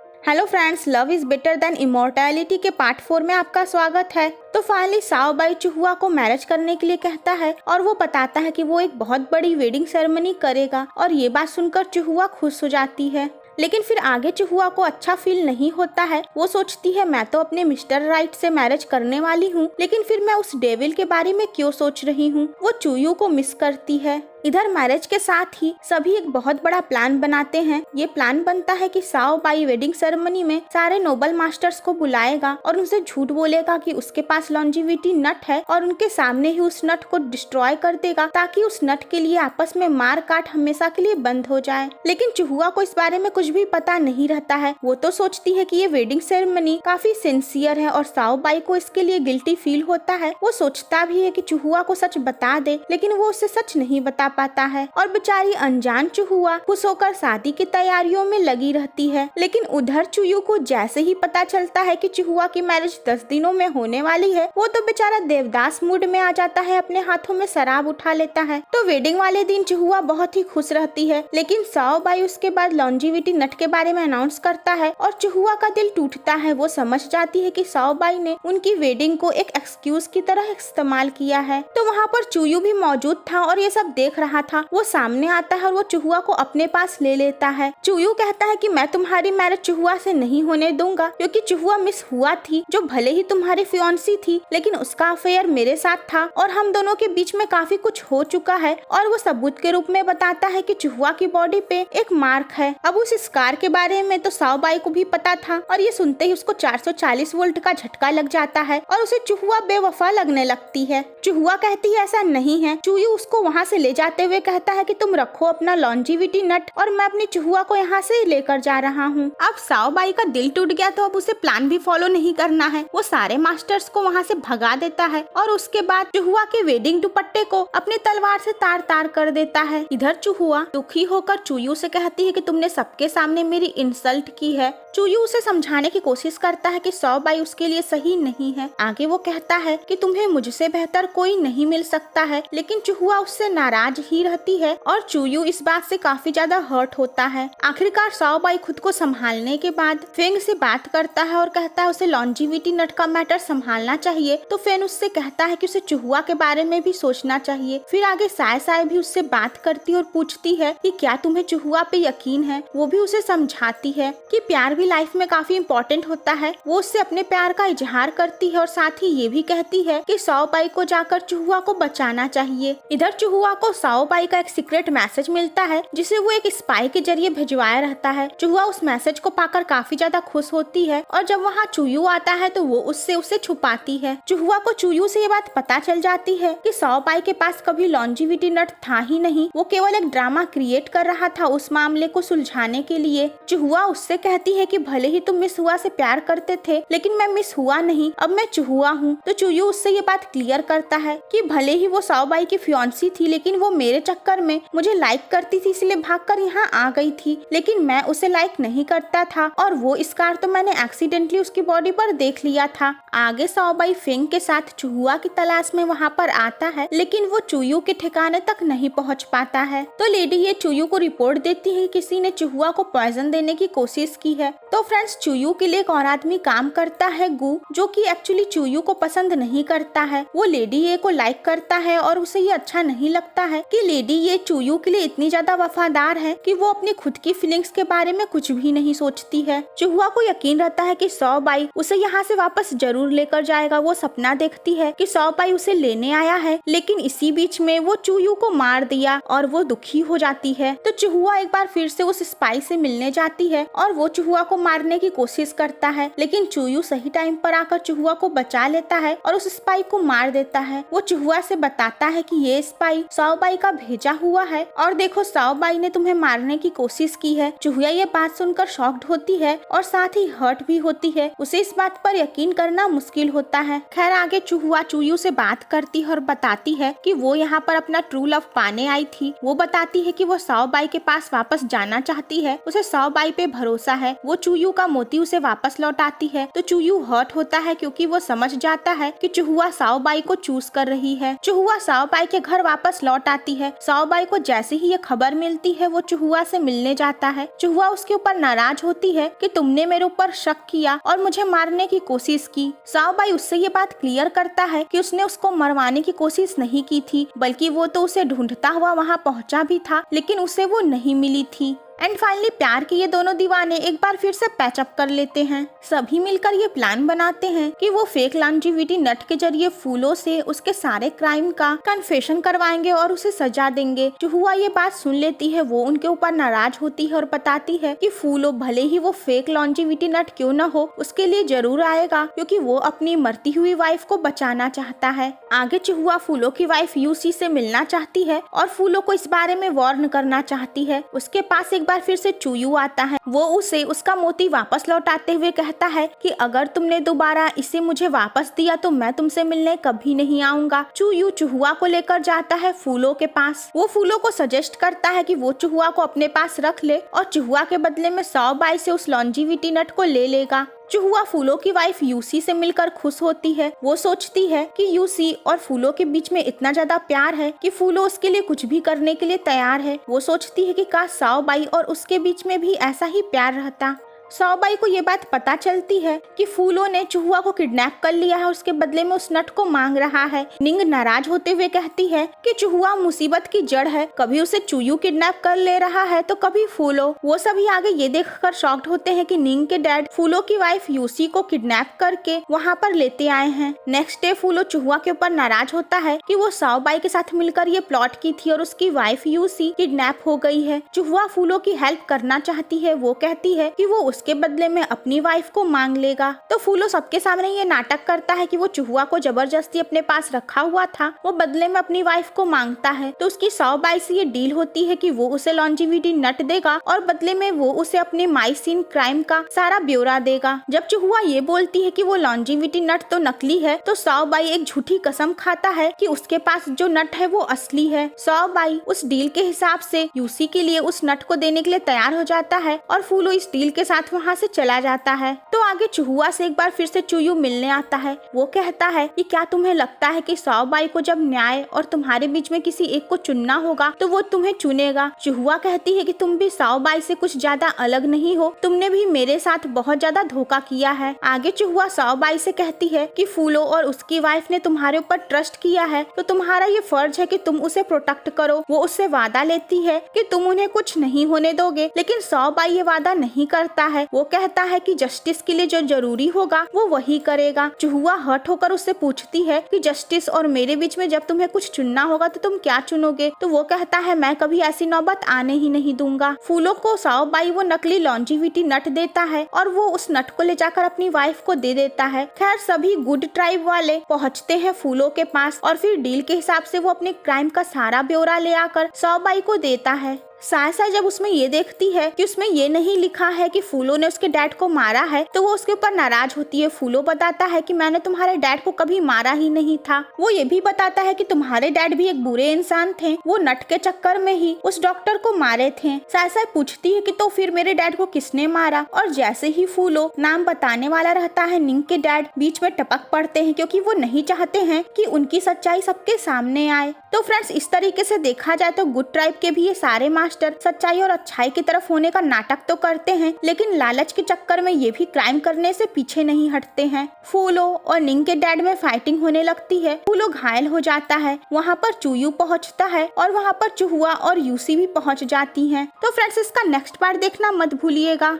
Hello friends, love is better than immortality के part 4 में आपका स्वागत है। तो फाइनली साओ बाई चुहुआ को मैरिज करने के लिए कहता है और वो बताता है कि वो एक बहुत बड़ी वेडिंग सेरेमनी करेगा और ये बात सुनकर चुहुआ खुश हो जाती है। लेकिन फिर आगे चुहुआ को अच्छा फील नहीं होता है। वो सोचती है मैं तो अपने मिस्टर राइट से मैरिज करने वाली हूँ, लेकिन फिर मैं उस डेविल के बारे में क्यों सोच रही हूँ। वो चुयू को मिस करती है। इधर मैरिज के साथ ही सभी एक बहुत बड़ा प्लान बनाते हैं। ये प्लान बनता है कि साओ बाई वेडिंग सेरेमनी में सारे नोबल मास्टर्स को बुलाएगा और उनसे झूठ बोलेगा कि उसके पास लॉन्जिविटी नट है और उनके सामने ही उस नट को डिस्ट्रॉय कर देगा ताकि उस नट के लिए आपस में मार काट हमेशा के लिए बंद हो जाए। लेकिन चुहुआ को इस बारे में कुछ भी पता नहीं रहता है। वो तो सोचती है कि ये वेडिंग सेरेमनी काफी सिंसियर है और साओ बाई को इसके लिए गिल्टी फील होता है। वो सोचता भी है कि चुहुआ को सच बता दे, लेकिन वो उसे सच नहीं बता पाता है और बेचारी अनजान चुहुआ खुश होकर शादी की तैयारियों में लगी रहती है। लेकिन उधर चुयू को जैसे ही पता चलता है कि चुहुआ की मैरिज 10 दिनों में होने वाली है, वो तो बेचारा देवदास मूड में आ जाता है, अपने हाथों में शराब उठा लेता है। तो वेडिंग वाले दिन चुहुआ बहुत ही खुश रहती है, लेकिन साओ बाई उसके बाद लॉन्जिविटी नट के बारे में अनाउंस करता है और चुहुआ का दिल टूटता है। वो समझ जाती है कि साओ बाई ने उनकी वेडिंग को एक एक्सक्यूज की तरह इस्तेमाल किया है। तो वहाँ पर चुयू भी मौजूद था और ये सब देख रहा था। वो सामने आता है और वो चुहुआ को अपने पास ले लेता है। चुयू कहता है कि मैं तुम्हारी मैरिज चुहुआ से नहीं होने दूंगा, क्योंकि चुहुआ मिस हुआ थी, जो भले ही तुम्हारी फियांसी थी, लेकिन उसका अफेयर मेरे साथ था और हम दोनों के बीच में काफी कुछ हो चुका है। और वो सबूत के रूप में बताता है कि चुहुआ की बॉडी पे एक मार्क है। अब उस स्कार के बारे में तो साओ बाई को भी पता था और ये सुनते ही उसको 440 वोल्ट का झटका लग जाता है और उसे चुहुआ बेवफा लगने लगती है। चुहुआ कहती है ऐसा नहीं है। चुयू उसको वहाँ से ले जाते हुए कहता है कि तुम रखो अपना लॉन्जिविटी नट और मैं अपनी चुहुआ को यहाँ से लेकर जा रहा हूँ। अब साओ बाई का दिल टूट गया तो अब उसे प्लान भी फॉलो नहीं करना है। वो सारे मास्टर्स को वहाँ से भगा देता है और उसके बाद चुहुआ के वेडिंग दुपट्टे को अपनी तलवार से तार तार कर देता है। इधर चुहुआ दुखी होकर चुयू से कहती है कि तुमने सबके सामने मेरी इंसल्ट की है। चुयू उसे समझाने की कोशिश करता है कि साओ बाई उसके लिए सही नहीं है। आगे वो कहता है कि तुम्हें मुझसे बेहतर कोई नहीं मिल सकता है, लेकिन चुहुआ उससे नाराज ही रहती है और चुयू इस बात से काफी ज्यादा हर्ट होता है। आखिरकार साओ बाई खुद को संभालने के बाद फेंग से बात करता है और कहता है उसे लॉन्जिविटी नट का मैटर संभालना चाहिए। तो फेंग उससे कहता है कि उसे चुहुआ के बारे में भी सोचना चाहिए। फिर आगे साय साय भी उससे बात करती और पूछती है कि क्या तुम्हें चुहुआ पे यकीन है। वो भी उसे समझाती है कि प्यार भी लाइफ में काफी इम्पोर्टेंट होता है। वो उससे अपने प्यार का इजहार करती है और साथ ही ये भी कहती है कि साओ बाई को जाकर चुहुआ को बचाना चाहिए। इधर चुहुआ को साओ बाई का एक सीक्रेट मैसेज मिलता है जिसे वो एक स्पाई के जरिए भिजवाया रहता है। चुहुआ उस मैसेज को पाकर काफी ज्यादा खुश होती है और जब वहाँ चुयू आता है तो वो उससे उसे छुपाती है। चुहुआ को चुयू से ये बात पता चल जाती है कि साओ बाई के पास कभी लॉन्जिविटी नट था ही नहीं। वो केवल एक ड्रामा क्रिएट कर रहा था उस मामले को सुलझाने के लिए। चुहुआ उससे कहती है कि भले ही तुम मिस हुआ से प्यार करते थे, लेकिन मैं मिस हुआ नहीं, अब मैं चुहुआ हूँ। तो चुयू उससे ये बात क्लियर करता है कि भले ही वो साओ बाई की फियांसी थी, लेकिन वो मेरे चक्कर में मुझे लाइक करती थी, इसलिए भागकर यहाँ आ गई थी, लेकिन मैं उसे लाइक नहीं करता था और वो स्कार तो मैंने एक्सीडेंटली उसकी बॉडी पर देख लिया था। आगे साओ बाई फेंग के साथ चुहुआ की तलाश में वहाँ पर आता है, लेकिन वो चुयू के ठिकाने तक नहीं पहुँच पाता है। तो लेडी ये चुयू को रिपोर्ट देती है कि किसी ने चुहुआ को पॉइजन देने की कोशिश की है। तो फ्रेंड्स, चुयू के लिए एक और आदमी काम करता है गु, जो कि एक्चुअली चुयू को पसंद नहीं करता है। वो लेडी ये को लाइक करता है और उसे ये अच्छा नहीं लगता है कि लेडी ये चुयू के लिए इतनी ज्यादा वफादार है कि वो अपनी खुद की फीलिंग्स के बारे में कुछ भी नहीं सोचती है। चुहुआ को यकीन रहता है कि साओ बाई उसे यहाँ से वापस जरूर लेकर जाएगा। वो सपना देखती है कि साओ बाई उसे लेने आया है, लेकिन इसी बीच में वो चुयू को मार दिया और वो दुखी हो जाती है। तो चुहुआ एक बार फिर से उस स्पाई से मिलने जाती है और वो चुहुआ को मारने की कोशिश करता है, लेकिन चुयू सही टाइम पर आकर चुहुआ को बचा लेता है और उस स्पाई को मार देता है। वो चुहुआ से बताता है कि ये स्पाई साओ बाई का भेजा हुआ है और देखो साओ बाई ने तुम्हें मारने की कोशिश की है। चुहुआ ये बात सुनकर शॉक्ड होती है और साथ ही हर्ट भी होती है। उसे इस बात पर यकीन करना मुश्किल होता है। खैर आगे चुहुआ चुयू से बात करती है और बताती है कि वो यहाँ पर अपना ट्रू लव पाने आई थी। वो बताती है कि वो साओ बाई के पास वापस जाना चाहती है, उसे साओ बाई पे भरोसा है। वो चुयू का मोती उसे वापस लौटाती है तो चुयू हर्ट होता है क्योंकि वो समझ जाता है कि चुहुआ साओ बाई को चूज कर रही है। चुहुआ साओ बाई के घर वापस लौट जाती है। साओबाई को जैसे ही ये खबर मिलती है वो चुहुआ से मिलने जाता है। चुहुआ उसके ऊपर नाराज होती है कि तुमने मेरे ऊपर शक किया और मुझे मारने की कोशिश की। साओबाई उससे ये बात क्लियर करता है कि उसने उसको मरवाने की कोशिश नहीं की थी, बल्कि वो तो उसे ढूंढता हुआ वहाँ पहुँचा भी था, लेकिन उसे वो नहीं मिली थी। एंड फाइनली प्यार के ये दोनों दीवाने एक बार फिर से पैचअप कर लेते हैं। सभी मिलकर ये प्लान बनाते हैं कि वो फेक लॉन्जिविटी नट के जरिए फूलों से उसके सारे क्राइम का कन्फेशन करवाएंगे और उसे सजा देंगे। चुहुआ ये बात सुन लेती है, वो उनके ऊपर नाराज होती है और बताती है कि फूलों भले ही वो फेक लॉन्जिविटी नट क्यों न हो, उसके लिए जरूर आएगा, क्योंकि वो अपनी मरती हुई वाइफ को बचाना चाहता है। आगे चुहुआ फूलों की वाइफ यूसी से मिलना चाहती है और फूलों को इस बारे में वार्न करना चाहती है। उसके पास एक बार फिर से चुयू आता है। वो उसे उसका मोती वापस लौटाते हुए कहता है कि अगर तुमने दोबारा इसे मुझे वापस दिया तो मैं तुमसे मिलने कभी नहीं आऊंगा। चुयू चुहुआ को लेकर जाता है फूलों के पास। वो फूलों को सजेस्ट करता है कि वो चुहुआ को अपने पास रख ले और चुहुआ के बदले में साओबाई से उस लॉन्जिविटी नट को ले लेगा। चुहुआ फूलों की वाइफ यूसी से मिलकर खुश होती है। वो सोचती है कि यूसी और फूलों के बीच में इतना ज्यादा प्यार है कि फूलों उसके लिए कुछ भी करने के लिए तैयार है। वो सोचती है कि काश साओबाई और उसके बीच में भी ऐसा ही प्यार रहता। साओबाई को ये बात पता चलती है कि फूलों ने चुहुआ को किडनैप कर लिया है और उसके बदले में उस नट को मांग रहा है। निंग नाराज होते हुए कहती है कि चुहुआ मुसीबत की जड़ है, कभी उसे चुयू किडनैप कर ले रहा है तो कभी फूलों। वो सभी आगे ये देखकर शॉक्ड होते हैं कि निंग के डैड फूलों की वाइफ यूसी को किडनैप करके वहाँ पर लेते आए हैं। नेक्स्ट डे फूलों चुहुआ के ऊपर नाराज होता है कि वो साओबाई के साथ मिलकर ये प्लॉट की थी और उसकी वाइफ यूसी किडनैप हो गई है। चुहुआ फूलों की हेल्प करना चाहती है। वो कहती है कि वो उसके बदले में अपनी वाइफ को मांग लेगा। तो फूलो सबके सामने ये नाटक करता है कि वो चुहुआ को जबरदस्ती अपने पास रखा हुआ था, वो बदले में अपनी वाइफ को मांगता है। तो उसकी साओबाई से ये डील होती है कि वो उसे लॉन्जिविटी नट देगा और बदले में वो उसे अपने माइसिन क्राइम का सारा ब्यौरा देगा। जब चुहुआ ये बोलती है कि वो लॉन्जिविटी नट तो नकली है, तो साओबाई एक झूठी कसम खाता है कि उसके पास जो नट है वो असली है। साओबाई उस डील के हिसाब से यूसी के लिए उस नट को देने के लिए तैयार हो जाता है और फूलो इस डील के साथ वहाँ से चला जाता है। तो आगे चुहुआ से एक बार फिर से चुयू मिलने आता है। वो कहता है कि क्या तुम्हें लगता है कि साओबाई को जब न्याय और तुम्हारे बीच में किसी एक को चुनना होगा तो वो तुम्हें चुनेगा। चुहुआ कहती है कि तुम भी साओबाई से कुछ ज्यादा अलग नहीं हो, तुमने भी मेरे साथ बहुत ज्यादा धोखा किया है। आगे चुहुआ साओबाई से कहती है कि फूलो और उसकी वाइफ ने तुम्हारे ऊपर ट्रस्ट किया है, तो तुम्हारा ये फर्ज है कि तुम उसे प्रोटेक्ट करो। वो उससे वादा लेती है कि तुम उन्हें कुछ नहीं होने दोगे, लेकिन साओबाई ये वादा नहीं करता है। वो कहता है कि जस्टिस के लिए जो जरूरी होगा वो वही करेगा। चुहुआ हर्ट होकर उससे पूछती है कि जस्टिस और मेरे बीच में जब तुम्हें कुछ चुनना होगा तो तुम क्या चुनोगे? तो वो कहता है मैं कभी ऐसी नौबत आने ही नहीं दूंगा। फूलों को साओबाई वो नकली लॉन्जिविटी नट देता है और वो उस नट को ले जाकर अपनी वाइफ को दे देता है। खैर सभी गुड ट्राइब वाले पहुँचते हैं फूलों के पास और फिर डील के हिसाब से वो अपने क्राइम का सारा ब्यौरा ले आकर साओबाई को देता है। सायसा जब उसमें ये देखती है कि उसमें ये नहीं लिखा है कि फूलो ने उसके डैड को मारा है, तो वो उसके ऊपर नाराज होती है। फूलो बताता है कि मैंने तुम्हारे डैड को कभी मारा ही नहीं था। वो ये भी बताता है कि तुम्हारे डैड भी एक बुरे इंसान थे, वो नट के चक्कर में ही उस डॉक्टर को मारे थे। सायसा पूछती है कि तो फिर मेरे डैड को किसने मारा? और जैसे ही फूलो नाम बताने वाला रहता है, निंग के डैड बीच में टपक पड़ते हैं, क्योंकि वो नहीं चाहते हैं कि उनकी सच्चाई सबके सामने आए। तो फ्रेंड्स इस तरीके से देखा जाए तो गुड ट्राइब के भी ये सारे मास्टर सच्चाई और अच्छाई की तरफ होने का नाटक तो करते हैं, लेकिन लालच के चक्कर में ये भी क्राइम करने से पीछे नहीं हटते हैं। फूलो और निंग के डैड में फाइटिंग होने लगती है। फूलो घायल हो जाता है। वहाँ पर चुयू पहुँचता है और वहाँ पर चुहुआ और यूसी भी पहुँच जाती हैं। तो फ्रेंड्स इसका नेक्स्ट पार्ट देखना मत भूलिएगा।